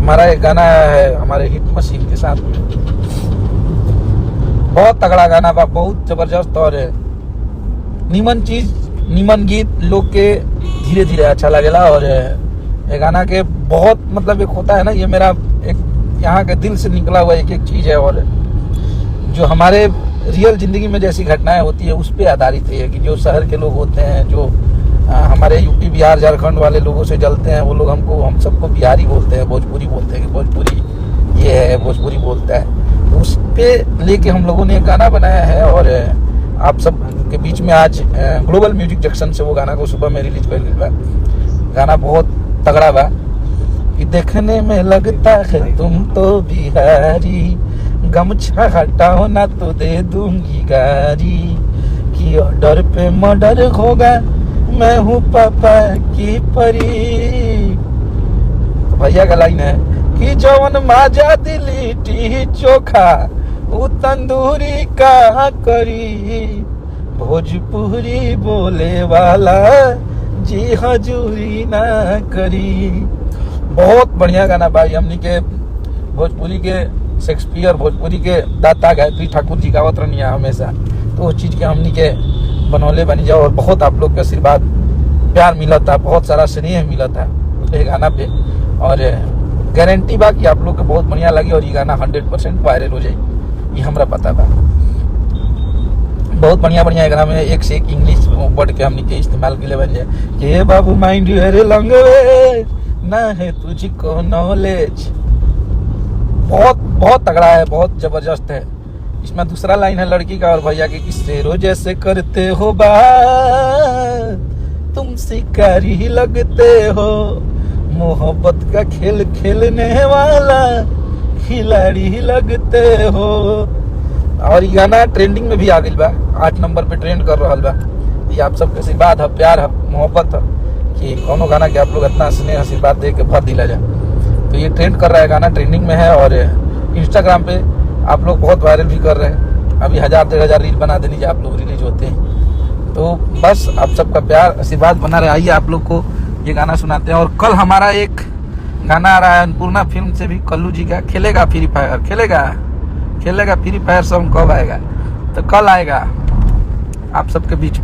हमारा एक गाना है हमारे हिट मशीन के साथ में, बहुत तगड़ा गाना बा, बहुत जबरदस्त और नीमन चीज नीमन गीत लोग के धीरे धीरे अच्छा लगेला। और ये गाना के बहुत मतलब एक होता है ना, ये मेरा एक यहाँ के दिल से निकला हुआ एक एक चीज है। और जो हमारे रियल जिंदगी में जैसी घटनाएं होती है उस पर आधारित है कि जो शहर के लोग होते हैं, जो हमारे यूपी बिहार झारखंड वाले लोगों से जलते हैं, वो लोग हम सबको बिहारी बोलते हैं, भोजपुरी बोलते हैं कि भोजपुरी ये है, भोजपुरी बोलता है। उस पे लेके हम लोगों ने एक गाना बनाया है और आप सब के बीच में आज ग्लोबल म्यूजिक जंक्शन से वो गाना को सुबह में रिलीज कर दिया। गाना बहुत तगड़ा बा कि देखने में लगता है तुम तो बिहारी, गमछा हटाओ ना तो दे दूंगी गारी, कि ऑर्डर पे मर्डर होगा, मैं हूँ पापा की परी। तो भैया का लाइन है कि जवन माजा दिली टी चोखा वो तंदूरी का करी, भोजपुरी बोले वाला जी हजूरी ना करी। बहुत बढ़िया गाना भाई, हमनी के भोजपुरी के शेक्सपियर, भोजपुरी के दाता गायत्री ठाकुर जी गावत रहनी है हमेशा, तो उस चीज के हमनी के बनौले बनी जाओ। और बहुत आप लोग के आशीर्वाद प्यार मिला था, बहुत सारा स्नेह मिला था ये गाना पे, और गारंटी बा कि आप लोग को बहुत बढ़िया लगी और ये गाना 100% वायरल हो जाए, ये हमरा पता था। बहुत बढ़िया बढ़िया गाना में एक से एक इंग्लिश वर्ड के हमने के इस्तेमाल के लिए बन जाए कि बाबू माइंड यूर लैंग्वेज ना है तुझको नॉलेज। बहुत बहुत तगड़ा है, बहुत जबरदस्त है। इसमें दूसरा लाइन है लड़की का और भैया के, किससे रोज ऐसे करते हो बात, तुम शिकारी ही लगते हो, मोहब्बत का खेल खेलने वाला खिलाड़ी ही लगते हो। और ये गाना ट्रेंडिंग में भी आ गई बा, 8 नंबर पे ट्रेंड कर रहा बा। ये आप सबके आशीर्वाद है, प्यार है, मोहब्बत है कि कोनो गाना के आप लोग इतना स्नेह आशीर्वाद दे के भर दिला जाए। तो ये ट्रेंड कर रहा है, गाना ट्रेंडिंग में है और इंस्टाग्राम पे आप लोग बहुत वायरल भी कर रहे हैं। अभी 1000-1500 रील बना देनी आप लोग रिलीज होते हैं। तो बस आप सबका प्यार आशीर्वाद बना रहे। आइए आप लोग को ये गाना सुनाते हैं। और कल हमारा एक गाना आ रहा है अन्नपूर्णा फिल्म से भी, कल्लू जी का, खेलेगा फ्री फायर, खेलेगा फ्री फायर सॉन्ग कब आएगा? तो कल आएगा आप सबके बीच में।